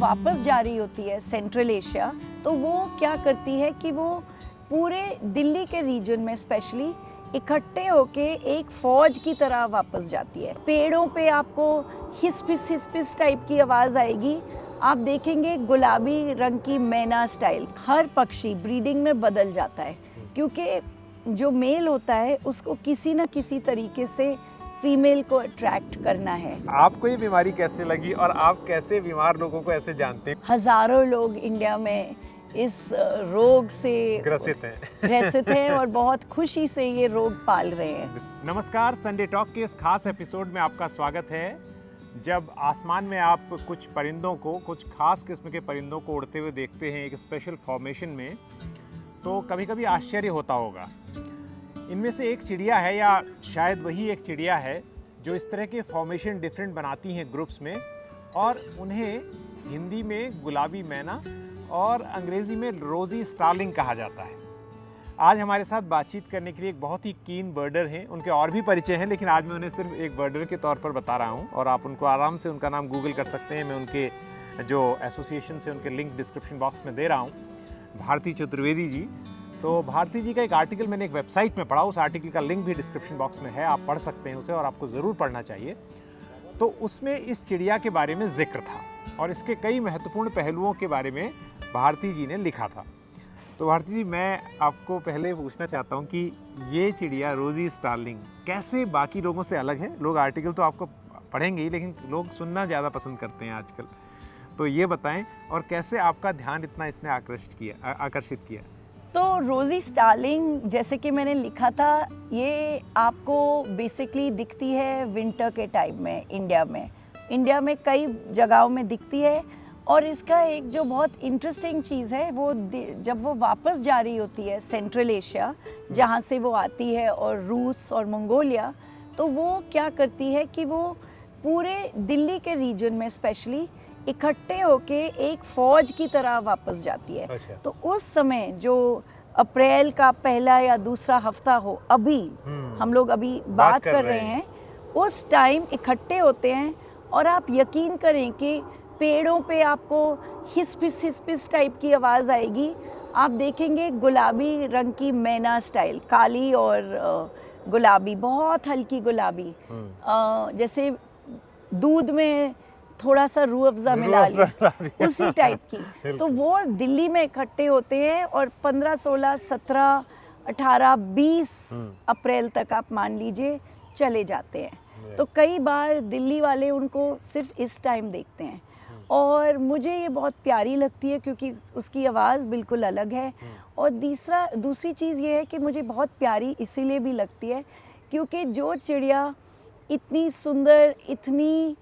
वापस जा रही होती है सेंट्रल एशिया, तो वो क्या करती है कि वो पूरे दिल्ली के रीजन में स्पेशली इकट्ठे होके एक फौज की तरह वापस जाती है। पेड़ों पे आपको हिस्पिस टाइप की आवाज़ आएगी। आप देखेंगे गुलाबी रंग की मैना स्टाइल। हर पक्षी ब्रीडिंग में बदल जाता है क्योंकि जो मेल होता है उसको किसी न किसी तरीके से फीमेल को अट्रैक्ट करना है। आपको ये बीमारी कैसे लगी और आप कैसे बीमार लोगों को ऐसे जानते हैं? हजारों लोग इंडिया में इस रोग से ग्रसित हैं और बहुत खुशी से ये रोग पाल रहे हैं। नमस्कार, संडे टॉक के इस खास एपिसोड में आपका स्वागत है। जब आसमान में आप कुछ परिंदों को, कुछ खास किस्म के परिंदों को उड़ते हुए देखते हैं एक स्पेशल फॉर्मेशन में, तो कभी कभी आश्चर्य होता होगा। इनमें से एक चिड़िया है, या शायद वही एक चिड़िया है जो इस तरह के फॉर्मेशन डिफरेंट बनाती हैं ग्रुप्स में, और उन्हें हिंदी में गुलाबी मैना और अंग्रेज़ी में रोजी स्टार्लिंग कहा जाता है। आज हमारे साथ बातचीत करने के लिए एक बहुत ही कीन बर्डर हैं। उनके और भी परिचय हैं, लेकिन आज मैं उन्हें सिर्फ एक बर्डर के तौर पर बता रहा हूं, और आप उनको आराम से उनका नाम गूगल कर सकते हैं। मैं उनके जो एसोसिएशन से उनके लिंक डिस्क्रिप्शन बॉक्स में दे रहा हूँ। भारती चतुर्वेदी जी, तो भारती जी का एक आर्टिकल मैंने एक वेबसाइट में पढ़ा, उस आर्टिकल का लिंक भी डिस्क्रिप्शन बॉक्स में है, आप पढ़ सकते हैं उसे और आपको ज़रूर पढ़ना चाहिए। तो उसमें इस चिड़िया के बारे में जिक्र था और इसके कई महत्वपूर्ण पहलुओं के बारे में भारती जी ने लिखा था। तो भारती जी, मैं आपको पहले पूछना चाहता हूँ कि ये चिड़िया रोजी स्टार्लिंग कैसे बाकी लोगों से अलग है? लोग आर्टिकल तो आपको पढ़ेंगे ही, लेकिन लोग सुनना ज़्यादा पसंद करते हैं आजकल। तो ये बताएं, और कैसे आपका ध्यान इतना इसने आकर्षित किया? तो रोजी स्टार्लिंग, जैसे कि मैंने लिखा था, ये आपको बेसिकली दिखती है विंटर के टाइम में इंडिया में कई जगहों में दिखती है। और इसका एक जो बहुत इंटरेस्टिंग चीज़ है, वो जब वो वापस जा रही होती है सेंट्रल एशिया जहाँ से वो आती है, और रूस और मंगोलिया, तो वो क्या करती है कि वो पूरे दिल्ली के रीजन में स्पेशली इकट्ठे होके एक फौज की तरह वापस जाती है। अच्छा। तो उस समय जो अप्रैल का पहला या दूसरा हफ्ता हो, अभी हम लोग अभी बात कर रहे हैं, उस टाइम इकट्ठे होते हैं। और आप यकीन करें कि पेड़ों पे आपको हिस्पिस टाइप की आवाज़ आएगी। आप देखेंगे गुलाबी रंग की मैना स्टाइल, काली और गुलाबी, बहुत हल्की गुलाबी, जैसे दूध में थोड़ा सा रूह अफ़ज़ा मिला लिया, उसी टाइप की। तो वो दिल्ली में इकट्ठे होते हैं और 15, 16, 17, 18, 20 अप्रैल तक आप मान लीजिए चले जाते हैं। तो कई बार दिल्ली वाले उनको सिर्फ इस टाइम देखते हैं, और मुझे ये बहुत प्यारी लगती है क्योंकि उसकी आवाज़ बिल्कुल अलग है। और दूसरी चीज़ ये है कि मुझे बहुत प्यारी इसीलिए भी लगती है क्योंकि जो चिड़िया इतनी सुंदर, इतनी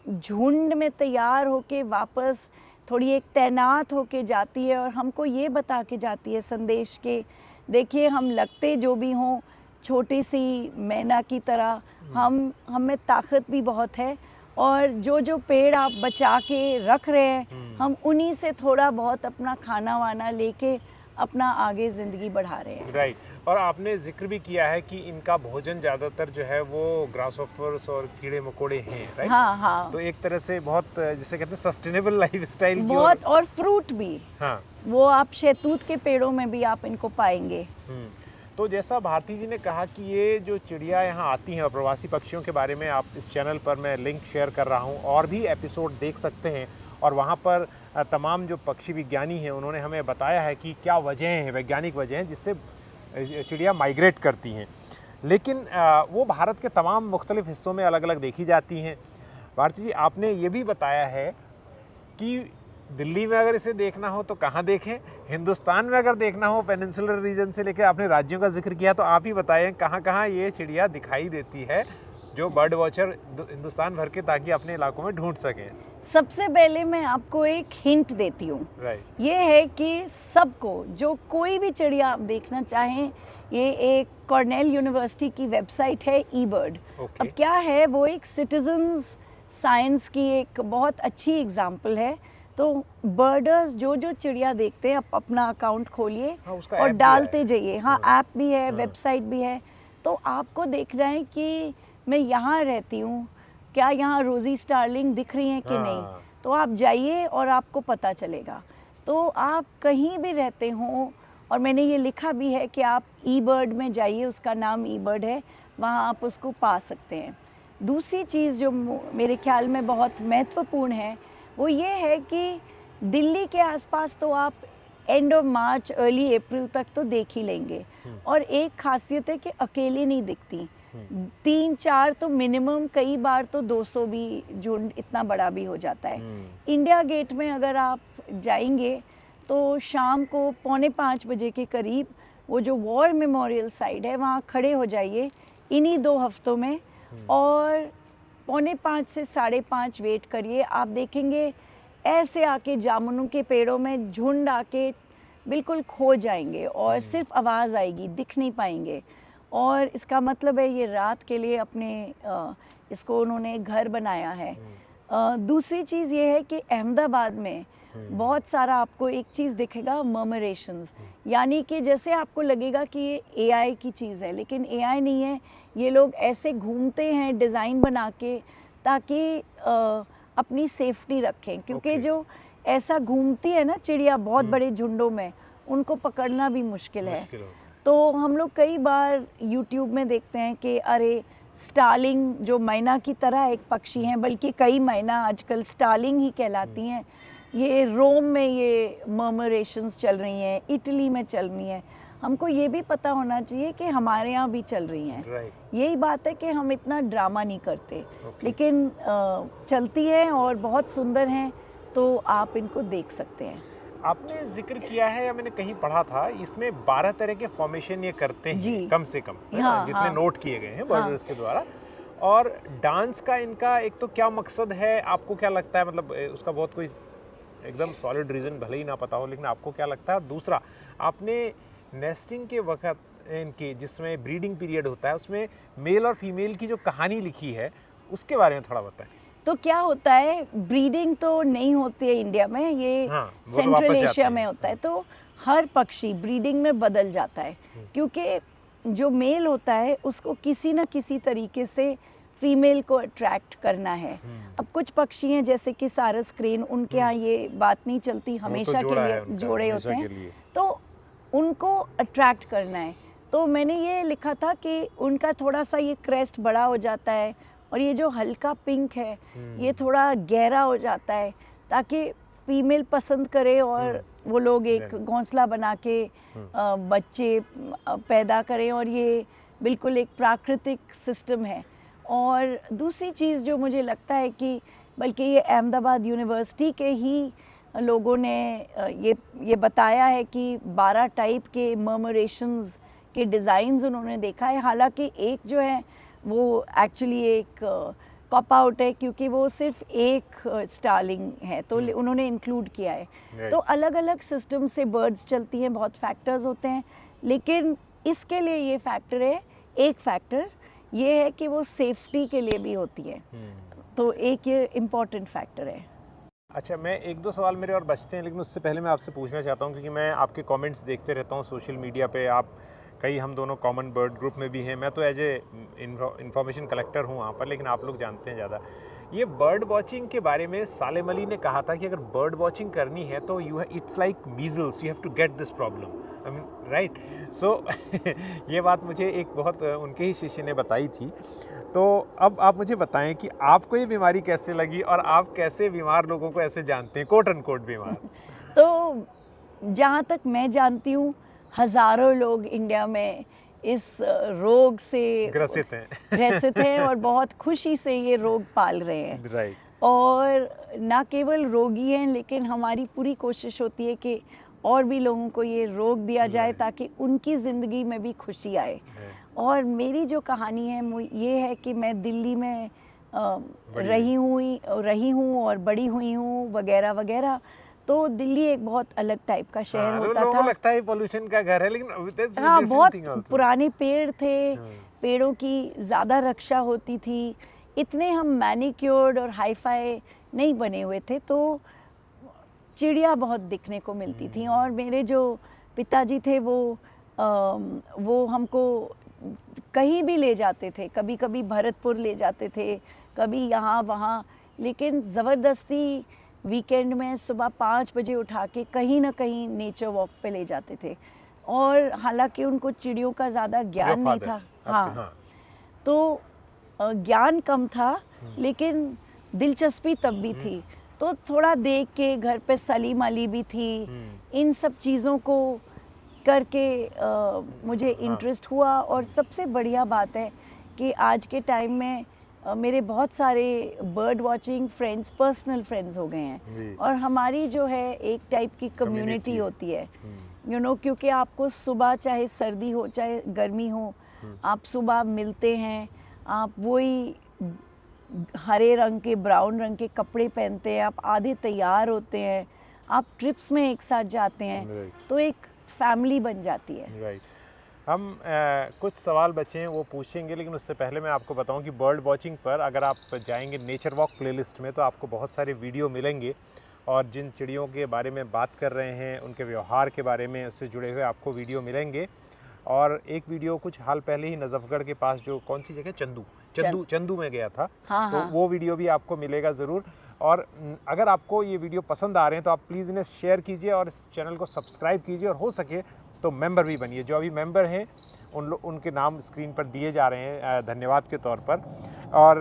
झुंड में तैयार होके वापस थोड़ी एक तैनात होके जाती है, और हमको ये बता के जाती है संदेश के, देखिए हम लगते जो भी हों छोटी सी मैना की तरह, हम में ताकत भी बहुत है, और जो पेड़ आप बचा के रख रहे हैं, हम उन्हीं से थोड़ा बहुत अपना खाना वाना लेके अपना आगे ज़िंदगी बढ़ा रहे हैं। राइट। और आपने जिक्र भी किया है कि इनका भोजन ज़्यादातर जो है वो ग्रासहॉपर्स और कीड़े मकोड़े हैं, राइट? हाँ। तो एक तरह से बहुत, जिसे कहते हैं, सस्टेनेबल लाइफस्टाइल की बहुत, और फ्रूट भी। हाँ, वो आप शहतूत के पेड़ों में भी आप इनको पाएंगे। तो जैसा भारती जी ने कहा कि ये जो चिड़िया यहाँ आती हैं, और प्रवासी पक्षियों के बारे में आप इस चैनल पर मैं लिंक शेयर कर रहा हूँ, और भी एपिसोड देख सकते हैं, और वहाँ पर तमाम जो पक्षी विज्ञानी हैं उन्होंने हमें बताया है कि क्या वजह हैं, वैज्ञानिक वजह हैं जिससे चिड़िया माइग्रेट करती हैं। लेकिन वो भारत के तमाम मुख्तलिफ हिस्सों में अलग अलग देखी जाती हैं। भारती जी, आपने ये भी बताया है कि दिल्ली में अगर इसे देखना हो तो कहाँ देखें, हिंदुस्तान में अगर देखना हो पेनिनसुलर रीजन से लेकर, आपने राज्यों का जिक्र किया, तो आप ही बताएं कहाँ कहाँ ये चिड़िया दिखाई देती है, जो बर्ड वॉचर हिंदुस्तान भर के ताकि अपने इलाकों में ढूंढ सकें। सबसे पहले मैं आपको एक हिंट देती हूँ। राइट। ये है कि सबको, जो कोई भी चिड़िया आप देखना चाहें, ये एक कॉर्नेल यूनिवर्सिटी की वेबसाइट है, eBird। अब क्या है, वो एक सिटीजन्स साइंस की एक बहुत अच्छी एग्जाम्पल है। तो बर्डर्स जो चिड़िया देखते हैं, आप अपना अकाउंट खोलिए और डालते जाइए। हाँ, ऐप भी है, वेबसाइट भी है। तो आपको देखना है कि मैं यहाँ रहती हूँ, क्या यहाँ रोजी स्टार्लिंग दिख रही हैं कि नहीं। तो आप जाइए और आपको पता चलेगा। तो आप कहीं भी रहते हों, और मैंने ये लिखा भी है कि आप ई-बर्ड में जाइए, उसका नाम ई-बर्ड है, वहाँ आप उसको पा सकते हैं। दूसरी चीज़ जो मेरे ख्याल में बहुत महत्वपूर्ण है वो ये है कि दिल्ली के आसपास तो आप एंड ऑफ मार्च अर्ली अप्रैल तक तो देख ही लेंगे। और एक खासियत है कि अकेली नहीं दिखती, 3-4 तो मिनिमम, कई बार तो 200 भी झुंड इतना बड़ा भी हो जाता है। इंडिया गेट में अगर आप जाएंगे तो शाम को 4:45 बजे के करीब वो जो वॉर मेमोरियल साइड है वहाँ खड़े हो जाइए इन्हीं 2 हफ्तों में, और 4:45 से 5:30 वेट करिए। आप देखेंगे ऐसे आके जामुनों के पेड़ों में झुंड आके बिल्कुल खो जाएंगे और सिर्फ आवाज़ आएगी, दिख नहीं पाएंगे। और इसका मतलब है ये रात के लिए अपने इसको उन्होंने घर बनाया है। दूसरी चीज़ ये है कि अहमदाबाद में बहुत सारा आपको एक चीज़ दिखेगा, मर्मरेशंस, यानी कि जैसे आपको लगेगा कि ये एआई की चीज़ है, लेकिन एआई नहीं है। ये लोग ऐसे घूमते हैं डिज़ाइन बना के ताकि अपनी सेफ्टी रखें, क्योंकि जो ऐसा घूमती है ना चिड़िया बहुत बड़े झुंडों में, उनको पकड़ना भी मुश्किल है। तो हम लोग कई बार यूट्यूब में देखते हैं कि अरे स्टार्लिंग जो मैना की तरह एक पक्षी हैं, बल्कि कई मैना आजकल स्टार्लिंग ही कहलाती हैं, ये रोम में ये मर्मरेशंस चल रही हैं, इटली में चल रही हैं। हमको ये भी पता होना चाहिए कि हमारे यहाँ भी चल रही हैं। यही बात है कि हम इतना ड्रामा नहीं करते, लेकिन चलती हैं और बहुत सुंदर हैं, तो आप इनको देख सकते हैं। आपने जिक्र किया है या मैंने कहीं पढ़ा था, इसमें 12 तरह के फॉर्मेशन ये करते हैं कम से कम, जितने नोट किए गए हैं बर्डर्स के द्वारा। और डांस का इनका एक तो क्या मकसद है, आपको क्या लगता है? मतलब उसका बहुत कोई एकदम सॉलिड रीज़न भले ही ना पता हो, लेकिन आपको क्या लगता है? दूसरा, आपने नेस्टिंग के वक्त इनकी जिसमें ब्रीडिंग पीरियड होता है, उसमें मेल और फीमेल की जो कहानी लिखी है उसके बारे में थोड़ा बताएं। तो क्या होता है, ब्रीडिंग तो नहीं होती है इंडिया में, ये सेंट्रल एशिया में होता है। तो हर पक्षी ब्रीडिंग में बदल जाता है, क्योंकि जो मेल होता है उसको किसी न किसी तरीके से फीमेल को अट्रैक्ट करना है। अब कुछ पक्षी हैं जैसे कि सारस क्रेन, उनके यहाँ ये बात नहीं चलती, हमेशा के लिए जोड़े होते हैं, तो उनको अट्रैक्ट करना है। तो मैंने ये लिखा था कि उनका थोड़ा सा ये क्रेस्ट बड़ा हो जाता है और ये जो हल्का पिंक है ये थोड़ा गहरा हो जाता है, ताकि फीमेल पसंद करे और वो लोग एक घोंसला बना के बच्चे पैदा करें, और ये बिल्कुल एक प्राकृतिक सिस्टम है। और दूसरी चीज़ जो मुझे लगता है कि बल्कि ये अहमदाबाद यूनिवर्सिटी के ही लोगों ने ये बताया है कि 12 टाइप के मर्मरेशंस के डिज़ाइंस उन्होंने देखा है। हालांकि एक जो है वो एक्चुअली एक कॉप आउट है, क्योंकि वो सिर्फ एक स्टार्लिंग है, तो उन्होंने इंक्लूड किया है। तो अलग अलग सिस्टम से बर्ड्स चलती हैं, बहुत फैक्टर्स होते हैं, लेकिन इसके लिए ये फैक्टर है, एक फैक्टर ये है कि वो सेफ्टी के लिए भी होती है, तो एक ये इम्पॉर्टेंट फैक्टर है। अच्छा, मैं 1-2 सवाल मेरे और बचते हैं, लेकिन उससे पहले मैं आपसे पूछना चाहता हूँ, क्योंकि मैं आपके कमेंट्स देखते रहता हूँ सोशल मीडिया पे। आप कई, हम दोनों कॉमन बर्ड ग्रुप में भी हैं, मैं तो एज ए इंफॉर्मेशन कलेक्टर हूँ वहाँ पर, लेकिन आप लोग जानते हैं ज़्यादा। ये बर्ड वॉचिंग के बारे में सालेम अली ने कहा था कि अगर बर्ड वॉचिंग करनी है तो it's like measles, you have to get this problem, I mean right. So ये बात मुझे एक बहुत उनके ही शिष्य ने बताई थी। तो अब आप मुझे बताएं कि आपको ये बीमारी कैसे लगी और आप कैसे बीमार लोगों को ऐसे जानते हैं, कोट अनकोट बीमार? तो जहाँ तक मैं जानती हूँ, हज़ारों लोग इंडिया में इस रोग से ग्रसित हैं और बहुत खुशी से ये रोग पाल रहे हैं। राइट। और ना केवल रोगी हैं, लेकिन हमारी पूरी कोशिश होती है कि और भी लोगों को ये रोग दिया जाए ताकि उनकी ज़िंदगी में भी खुशी आए। और मेरी जो कहानी है वो ये है कि मैं दिल्ली में रही हूँ और बड़ी हुई हूँ वगैरह वगैरह। तो दिल्ली एक बहुत अलग टाइप का शहर होता था, लगता है पोल्यूशन का घर है, लेकिन हाँ, बहुत पुराने पेड़ थे, पेड़ों की ज़्यादा रक्षा होती थी, इतने हम मैनिक्योर्ड और हाईफाई नहीं बने हुए थे, तो चिड़िया बहुत दिखने को मिलती थी। और मेरे जो पिताजी थे वो हमको कहीं भी ले जाते थे, कभी कभी भरतपुर ले जाते थे, कभी यहाँ वहाँ, लेकिन ज़बरदस्ती वीकेंड में सुबह 5 बजे उठा के कहीं ना कहीं नेचर वॉक पे ले जाते थे। और हालांकि उनको चिड़ियों का ज़्यादा ज्ञान नहीं था, हाँ, तो ज्ञान कम था, लेकिन दिलचस्पी तब भी थी। तो थोड़ा देख के घर पे सलीम अली भी थी, इन सब चीज़ों को करके मुझे इंटरेस्ट हुआ। और सबसे बढ़िया बात है कि आज के टाइम में मेरे बहुत सारे bird watching friends personal friends हो गए हैं, और हमारी जो है एक टाइप की कम्युनिटी होती है, यू नो, क्योंकि आपको सुबह चाहे सर्दी हो चाहे गर्मी हो, आप सुबह मिलते हैं, आप वही हरे रंग के ब्राउन रंग के कपड़े पहनते हैं, आप आधे तैयार होते हैं, आप ट्रिप्स में एक साथ जाते हैं, तो एक फैमिली बन जाती है। राइट। हम कुछ सवाल बचे हैं वो पूछेंगे, लेकिन उससे पहले मैं आपको बताऊं कि बर्ड वॉचिंग पर अगर आप जाएंगे नेचर वॉक प्लेलिस्ट में तो आपको बहुत सारे वीडियो मिलेंगे, और जिन चिड़ियों के बारे में बात कर रहे हैं उनके व्यवहार के बारे में उससे जुड़े हुए आपको वीडियो मिलेंगे। और एक वीडियो कुछ हाल पहले ही नजफगढ़ के पास जो कौन सी जगह चंदू में गया था, हाँ, तो हाँ। वो वीडियो भी आपको मिलेगा ज़रूर। और अगर आपको ये वीडियो पसंद आ रहे हैं तो आप प्लीज़ इन्हें शेयर कीजिए और इस चैनल को सब्सक्राइब कीजिए, और हो सके तो मेंबर भी बनिए। जो अभी मेंबर हैं उनके नाम स्क्रीन पर दिए जा रहे हैं धन्यवाद के तौर पर। और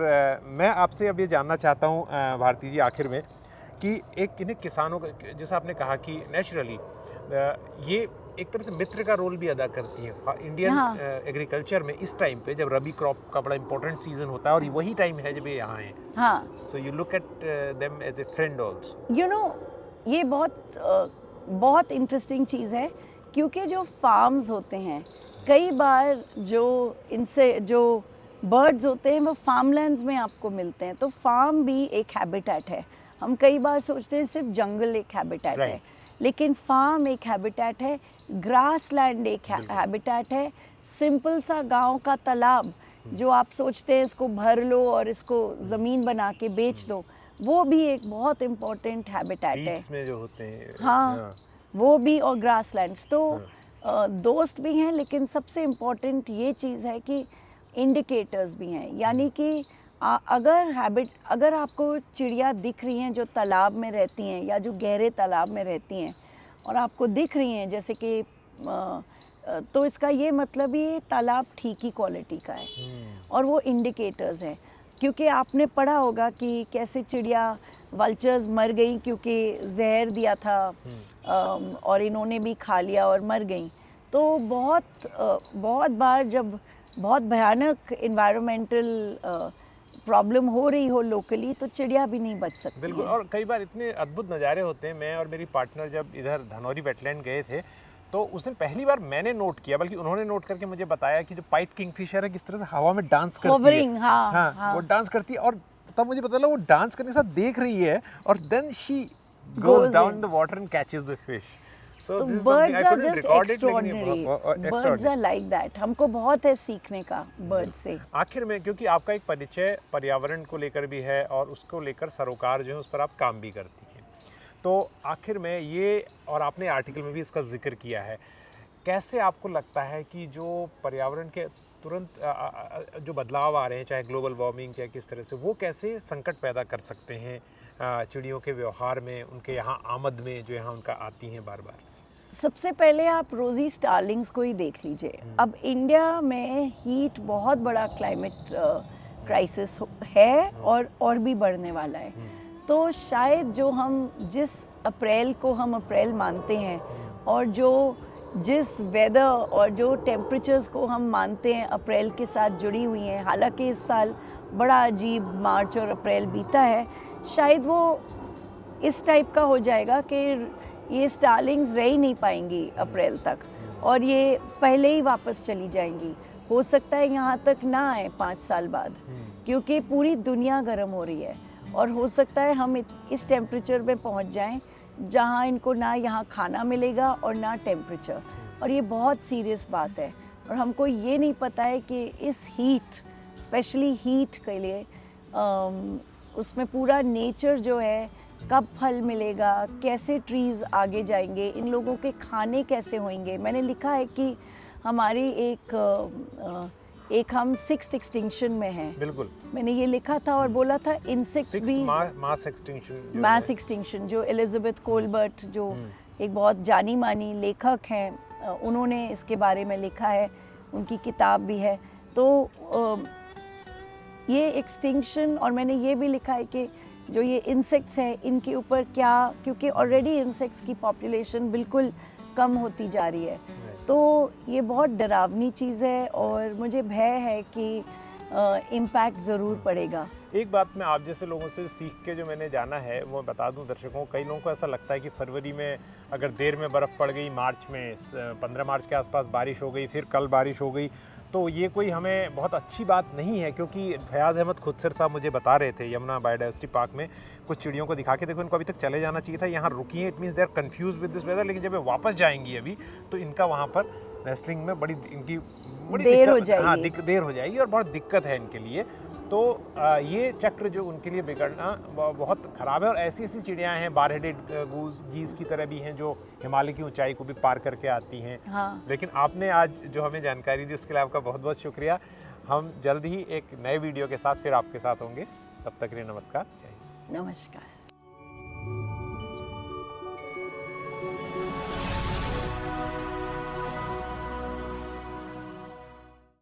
मैं आपसे अब ये जानना चाहता हूँ भारती जी आखिर में कि एक इन्हें किसानों का, जैसा आपने कहा कि नेचुरली ये एक तरह से मित्र का रोल भी अदा करती है इंडियन एग्रीकल्चर में इस टाइम पे, जब रबी क्रॉप का बड़ा इंपॉर्टेंट सीजन होता है, और वही टाइम है जब ये यहाँ हैं। हाँ, so you look at them as a friend also. You know, ये बहुत इंटरेस्टिंग चीज़ है, क्योंकि जो फार्म्स होते हैं, कई बार जो बर्ड्स होते हैं वो फार्मलैंड्स में आपको मिलते हैं, तो फार्म भी एक हैबिटेट है। हम कई बार सोचते हैं सिर्फ जंगल एक हैबिटेट है, लेकिन फार्म एक हैबिटेट है, ग्रास लैंड एक हैबिटेट है। सिंपल सा गांव का तालाब जो आप सोचते हैं इसको भर लो और इसको ज़मीन बना के बेच दो, वो भी एक बहुत इम्पोर्टेंट हैबिटेट है। में जो होते हैं, हाँ, वो भी, और ग्रास लैंड्स तो दोस्त भी हैं, लेकिन सबसे इम्पोर्टेंट ये चीज़ है कि इंडिकेटर्स भी हैं। यानी कि अगर आपको चिड़िया दिख रही हैं जो तालाब में रहती हैं या जो गहरे तालाब में रहती हैं, और आपको दिख रही हैं जैसे कि तो इसका ये मतलब ये तालाब ठीक ही क्वालिटी का है, और वो इंडिकेटर्स हैं। क्योंकि आपने पढ़ा होगा कि कैसे चिड़िया वल्चर्स मर गई क्योंकि जहर दिया था, और इन्होंने भी खा लिया और मर गई। तो बहुत बार जब बहुत भयानक इन्वायरमेंटल प्रॉब्लम हो रही हो लोकली, तो चिड़िया भी नहीं बच सकती। बिल्कुल। और कई बार इतने अद्भुत नज़ारे होते हैं। मैं और मेरी पार्टनर जब इधर धनौरी वेटलैंड गए थे, तो उस दिन पहली बार मैंने नोट किया, बल्कि उन्होंने नोट करके मुझे बताया कि जो पाइट किंगफिशर है किस तरह से हवा में डांस करती है। हाँ, वो डांस करती है, और तब मुझे पता लगा वो डांस करने के साथ देख रही है, और then she goes down the water and catches the fish. तो birds are just extraordinary, birds are like that. हमको बहुत है सीखने का बर्ड से। आखिर में, क्योंकि आपका एक परिचय पर्यावरण को लेकर भी है और उसको लेकर सरोकार जो है उस पर आप काम भी करती हैं, तो आखिर में ये, और आपने आर्टिकल में भी इसका जिक्र किया है, कैसे आपको लगता है कि जो पर्यावरण के तुरंत जो बदलाव आ रहे हैं, चाहे ग्लोबल वार्मिंग या किस तरह से, वो कैसे संकट पैदा कर सकते हैं चिड़ियों के व्यवहार में, उनके यहाँ आमद में, जो यहाँ उनका आती हैं बार बार? सबसे पहले आप रोजी स्टारलिंग्स को ही देख लीजिए। अब इंडिया में हीट बहुत बड़ा क्लाइमेट क्राइसिस है, और भी बढ़ने वाला है। तो शायद जिस अप्रैल को हम अप्रैल मानते हैं, और जिस वेदर और जो टेम्परेचर्स को हम मानते हैं अप्रैल के साथ जुड़ी हुई हैं, हालांकि इस साल बड़ा अजीब मार्च और अप्रैल बीता है, शायद वो इस टाइप का हो जाएगा कि ये स्टारलिंग्स रह ही नहीं पाएंगी अप्रैल तक, और ये पहले ही वापस चली जाएंगी। हो सकता है यहाँ तक ना आए 5 साल बाद, क्योंकि पूरी दुनिया गर्म हो रही है, और हो सकता है हम इस टेम्परेचर में पहुँच जाएं जहाँ इनको ना यहाँ खाना मिलेगा और ना टेम्परेचर, और ये बहुत सीरियस बात है। और हमको ये नहीं पता है कि इस हीट, स्पेशली हीट के लिए उसमें पूरा नेचर जो है, कब फल मिलेगा, कैसे ट्रीज़ आगे जाएंगे, इन लोगों के खाने कैसे होंगे। मैंने लिखा है कि हमारी एक हम 6th एक्सटिंक्शन में हैं। बिल्कुल। मैंने ये लिखा था और बोला था इंसेक्ट्स भी मास एक्सटिंक्शन, मास एक्सटिंक्शन, जो एलिजाबेथ कोलबर्ट जो एक बहुत जानी मानी लेखक हैं, उन्होंने इसके बारे में लिखा है, उनकी किताब भी है। तो ये एक्सटिंक्शन, और मैंने ये भी लिखा है कि जो ये इंसेक्ट्स हैं इनके ऊपर क्या, क्योंकि ऑलरेडी इंसेक्ट्स की पॉपुलेशन बिल्कुल कम होती जा रही है, तो ये बहुत डरावनी चीज़ है और मुझे भय है कि इम्पैक्ट ज़रूर पड़ेगा। एक बात मैं आप जैसे लोगों से सीख के जो मैंने जाना है वो बता दूं दर्शकों, कई लोगों को ऐसा लगता है कि फरवरी में अगर देर में बर्फ़ पड़ गई, मार्च में 15 मार्च के आसपास बारिश हो गई, फिर कल बारिश हो गई, तो ये कोई हमें बहुत अच्छी बात नहीं है। क्योंकि फयाज़ अहमद खुदसर साहब मुझे बता रहे थे यमुना बायोडाइवर्सिटी पार्क में कुछ चिड़ियों को दिखा के, देखो इनको अभी तक चले जाना चाहिए था, यहाँ रुकी है, it means they are confuse with this weather, लेकिन जब ये वापस जाएंगी अभी तो इनका वहाँ पर नेस्टलिंग में बड़ी देर हो जाएगी। हाँ, देर हो जाएगी और बहुत दिक्कत है इनके लिए। तो ये चक्र जो उनके लिए बिगड़ना बहुत ख़राब है। और ऐसी ऐसी चिड़ियाँ हैं, बार हेडेड गीज़ की तरह भी हैं, जो हिमालय की ऊंचाई को भी पार करके आती हैं। हाँ। लेकिन आपने आज जो हमें जानकारी दी उसके लिए आपका बहुत बहुत शुक्रिया। हम जल्द ही एक नए वीडियो के साथ फिर आपके साथ होंगे, तब तक के लिए नमस्कार। नमस्कार।